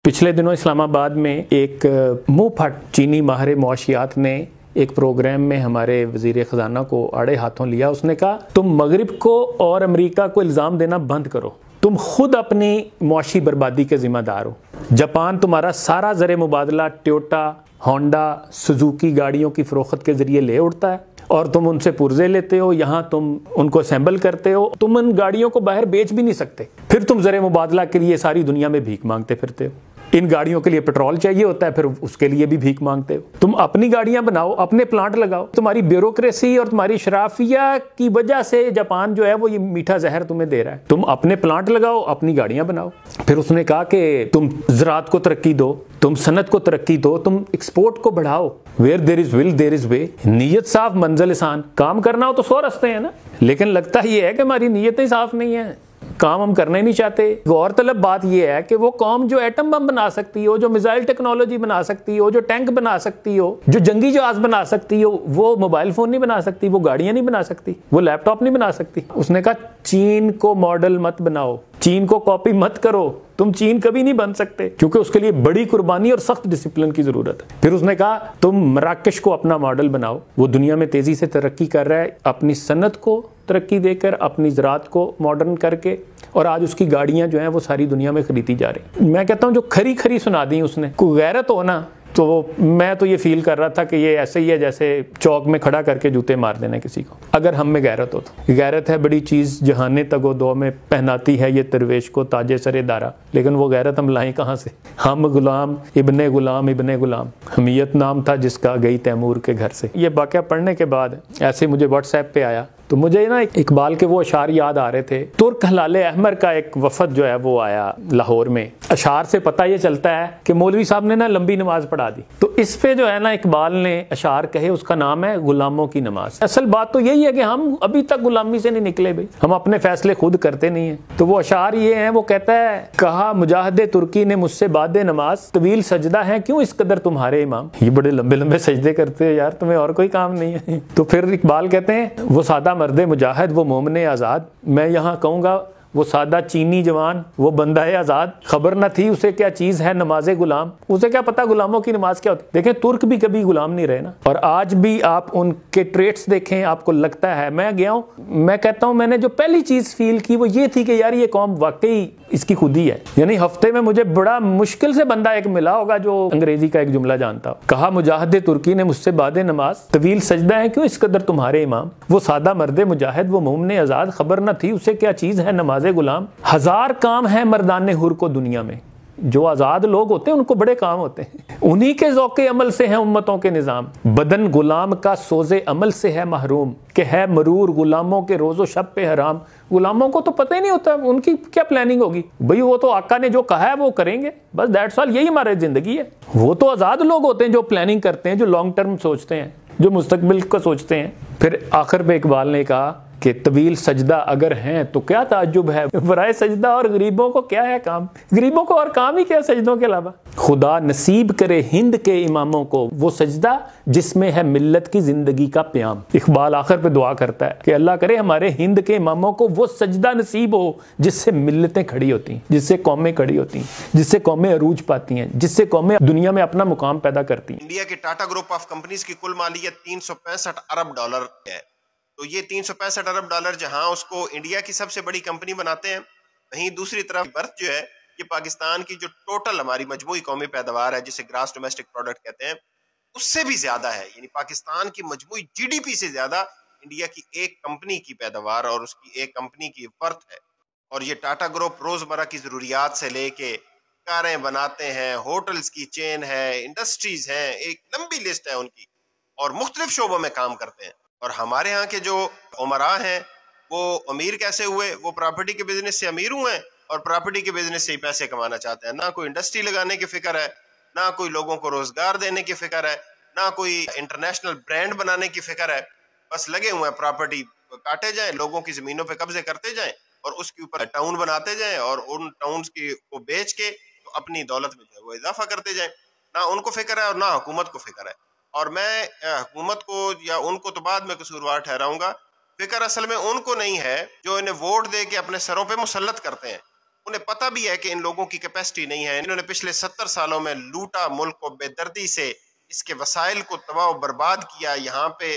पिछले दिनों इस्लामाबाद में एक मुंह फट चीनी माहिर मुआशियात ने एक प्रोग्राम में हमारे वजीर ख़जाना को आड़े हाथों लिया। उसने कहा तुम मगरिब को और अमेरिका को इल्ज़ाम देना बंद करो, तुम खुद अपनी मुआशी बर्बादी के ज़िम्मेदार हो। जापान तुम्हारा सारा ज़र मुबादला टोयोटा, होंडा, सुजुकी गाड़ियों की फ़रोख्त के ज़रिए ले उड़ता है और तुम उनसे पुर्जे लेते हो, यहाँ तुम उनको असेंबल करते हो, तुम उन गाड़ियों को बाहर बेच भी नहीं सकते, फिर तुम ज़र मुबादला के लिए सारी दुनिया में भीख मांगते फिरते हो। इन गाड़ियों के लिए पेट्रोल चाहिए होता है, फिर उसके लिए भी भीख मांगते हो। तुम अपनी गाड़ियां बनाओ, अपने प्लांट लगाओ। तुम्हारी ब्यूरोक्रेसी और तुम्हारी शराफिया की वजह से जापान जो है वो ये मीठा जहर तुम्हें दे रहा है। तुम अपने प्लांट लगाओ, अपनी गाड़ियां बनाओ। फिर उसने कहा कि तुम ज़राअत को तरक्की दो, तुम सनत को तरक्की दो, तुम एक्सपोर्ट को बढ़ाओ। Where there is will there is way. नीयत साफ मंजिल आसान। काम करना हो तो 100 रास्ते हैं ना, लेकिन लगता ये है कि हमारी नीयतें साफ नहीं है, काम हम करना ही नहीं चाहते। गौरतलब बात यह है कि वो कौम जो एटम बम बना सकती हो, जो मिसाइल टेक्नोलॉजी बना सकती हो, जो टैंक बना सकती हो, जो जंगी जहाज बना सकती हो, वो मोबाइल फोन नहीं बना सकती, वो गाड़ियां नहीं बना सकती, वो लैपटॉप नहीं बना सकती। उसने कहा चीन को मॉडल मत बनाओ, चीन को कॉपी मत करो, तुम चीन कभी नहीं बन सकते, क्योंकि उसके लिए बड़ी कुर्बानी और सख्त डिसिप्लिन की जरूरत है। फिर उसने कहा तुम मराकश को अपना मॉडल बनाओ, वो दुनिया में तेजी से तरक्की कर रहा है, अपनी सनत को तरक्की देकर, अपनी ज़राअत को मॉडर्न करके, और आज उसकी गाड़ियां जो हैं वो सारी दुनिया में खरीदी जा रही। मैं कहता हूं जो खरी खरी सुना दी उसने। कोई गैरत हो ना, तो मैं तो ये फील कर रहा था कि ये ऐसे ही है जैसे चौक में खड़ा करके जूते मार देना किसी को। अगर हम में गैरत हो तो गैरत है बड़ी चीज़, जहाने तगो दो में पहनाती है ये दरवेश को ताजे सरे दारा। लेकिन वो गैरत हम लाएं कहाँ से? हम गुलाम इब्ने गुलाम इब्ने गुलाम, हमीयत नाम था जिसका, गई तैमूर के घर से। ये वाक़या पढ़ने के बाद ऐसे मुझे व्हाट्सएप पे आया तो मुझे ना इकबाल के वो अशार याद आ रहे थे। तुर्क हलाले अहमर का एक वफद जो है वो आया लाहौर में। अशार से पता ये चलता है कि मौलवी साहब ने ना लंबी नमाज पढ़ा दी। तो इस पे जो है ना इकबाल ने अशार कहे, उसका नाम है गुलामों की नमाज। असल बात तो यही है कि हम अभी तक गुलामी से नहीं निकले भाई, हम अपने फैसले खुद करते नहीं है। तो वो अशार ये है, वो कहता है कहा मुजाहिदे तुर्की ने मुझसे बादे नमाज, तवील सजदा है क्यों इस कदर तुम्हारे इमाम। ये बड़े लंबे लंबे सजदे करते हो यार, तुम्हें और कोई काम नहीं है। तो फिर इकबाल कहते हैं वो सादा मर्दे मुजाहिद वो मोमने आज़ाद, मैं यहाँ कहूँगा वो सादा चीनी जवान वो बंदा है आज़ाद, खबर न थी उसे क्या चीज़ है नमाज गुलाम, उसे क्या पता गुलामों की नमाज क्या होती। देखें तुर्क भी कभी गुलाम नहीं रहे ना, और आज भी आप उनके ट्रेट्स देखें, आपको लगता है। मैं गया हूँ, मैं कहता हूँ मैंने जो पहली चीज़ फील की वो ये थी कि यार ये कौम वाकई इसकी खुदी है। यानी हफ्ते में मुझे बड़ा मुश्किल से बंदा एक मिला होगा जो अंग्रेजी का एक जुमला जानता हो। कहा मुजाहिद तुर्की ने मुझसे बादे नमाज, तवील सजदा है क्यों इस कदर तुम्हारे इमाम, वो सादा मर्दे मुजाहिद वो मोमने आज़ाद, खबर न थी उसे क्या चीज़ है नमाज गुलाम। हजार काम है मर्दाने हुर को दुनिया में, जो आजाद लोग होते हैं उनको बड़े काम होते हैं, उन्हीं के ज़ौक़े अमल से है उम्मतों के निज़ाम। बदन गुलाम का सोज़े अमल से है महरूम, कि है मरूर गुलामों के रोज़ो शब पे हराम। गुलामों को तो पता ही नहीं होता उनकी क्या प्लानिंग होगी भाई, वो तो आका ने जो कहा है वो करेंगे बस, दैट्स ऑल, यही हमारी जिंदगी है। वो तो आज़ाद लोग होते हैं जो प्लानिंग करते हैं, जो लॉन्ग टर्म सोचते हैं, जो मुस्तकबिल को सोचते हैं। फिर आखिर में इकबाल ने कहा कि तवील सजदा अगर हैं तो क्या ताज्जुब है, बराए सजदा और गरीबों को क्या है काम, गरीबों को और काम ही क्या सजदों के अलावा। खुदा नसीब करे हिंद के इमामों को वो सजदा जिसमें है मिल्लत की जिंदगी का प्याम। इकबाल आखिर पे दुआ करता है कि अल्लाह करे हमारे हिंद के इमामों को वो सजदा नसीब हो जिससे मिल्लतें खड़ी होती हैं, जिससे कौमें खड़ी होती हैं, जिससे कौमें अरूज पाती हैं, जिससे कौमें दुनिया में अपना मुकाम पैदा करती हैं। इंडिया के टाटा ग्रुप ऑफ कंपनीज की कुल मालियत $365 अरब है। तो ये $365 अरब जहां उसको इंडिया की सबसे बड़ी कंपनी बनाते हैं, वहीं दूसरी तरफ बर्थ जो है ये पाकिस्तान की जो टोटल हमारी मजमूई कौमी पैदावार है जिसे ग्रास डोमेस्टिक प्रोडक्ट कहते हैं उससे भी ज्यादा है। यानी पाकिस्तान की मजमूई जीडीपी से ज्यादा इंडिया की एक कंपनी की पैदावार और उसकी एक कंपनी की बर्थ है। और ये टाटा ग्रुप रोजमर्रा की जरूरियात से लेके कारें बनाते हैं, होटल्स की चेन है, इंडस्ट्रीज हैं, एक लंबी लिस्ट है उनकी, और मुख्तलिफ शोबों में काम करते हैं। और हमारे यहाँ के जो उमरा हैं वो अमीर कैसे हुए, वो प्रॉपर्टी के बिजनेस से अमीर हुए हैं और प्रॉपर्टी के बिजनेस से ही पैसे कमाना चाहते हैं। ना कोई इंडस्ट्री लगाने की फिक्र है, ना कोई लोगों को रोजगार देने की फिक्र है, ना कोई इंटरनेशनल ब्रांड बनाने की फिक्र है। बस लगे हुए हैं प्रॉपर्टी काटे जाएं, लोगों की जमीनों पे कब्जे करते जाएं और उसके ऊपर टाउन बनाते जाएं और उन टाउन्स को बेच के तो अपनी दौलत में जो है वो इजाफा करते जाएं। ना उनको फिक्र है और ना हुकूमत को फिक्र है। और मैं हुकूमत को या उनको तो बाद में कसूरवार ठहराऊंगा, फिक्र असल में उनको नहीं है जो इन्हें वोट दे के अपने सरों पे मुसल्लत करते हैं। انہیں پتہ بھی ہے کہ ان لوگوں کی کیپیسٹی نہیں ہے. انہوں نے پچھلے 70 سالوں میں لوٹا ملک کو بے دردی سے، اس کے وسائل کو تباہ و برباد کیا. یہاں پہ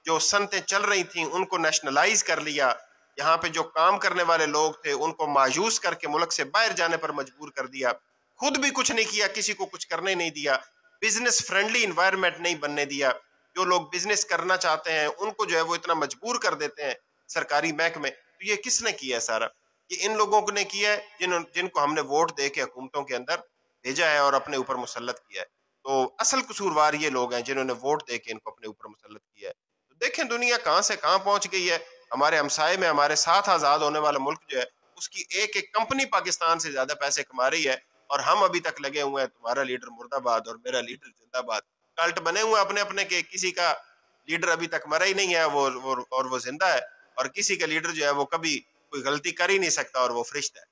جو صنعتیں چل رہی تھیں ان کو نیشنلائز کر لیا. یہاں پہ جو کام کرنے والے لوگ تھے ان کو مایوس کر کے ملک سے باہر جانے پر مجبور کر دیا. خود بھی کچھ نہیں کیا، کسی کو کچھ کرنے نہیں دیا. بزنس فرینڈلی انوائرمنٹ نہیں بننے دیا. جو لوگ بزنس کرنا چاہتے ہیں ان کو جو ہے وہ اتنا مجبور کر دیتے ہیں سرکاری محکمے. تو یہ کس نے کیا ہے سارا؟ یہ ان لوگوں نے کیا ہے جن کو ہم نے ووٹ دے کے حکومتوں کے اندر بھیجا ہے اور اپنے اوپر مسلط کیا ہے. تو اصل قصوروار یہ لوگ ہیں جنہوں نے ووٹ دے کے ان کو اپنے اوپر مسلط کیا ہے. تو دیکھیں دنیا کہاں سے کہاں پہنچ گئی ہے. ہمارے ہمسائے میں ہمارے ساتھ آزاد ہونے والا ملک جو ہے اس کی ایک ایک کمپنی پاکستان سے زیادہ پیسے کما رہی ہے، اور ہم ابھی تک لگے ہوئے ہیں تمہارا لیڈر مرد آباد اور میرا لیڈر زندہ باد. کلٹ بنے ہوئے اپنے اپنے کے، کسی کا لیڈر ابھی تک مرا ہی نہیں ہے وہ زندہ ہے، اور کسی کا لیڈر جو ہے وہ کبھی کوئی غلطی کر ہی نہیں سکتا اور وہ فرشتہ ہے.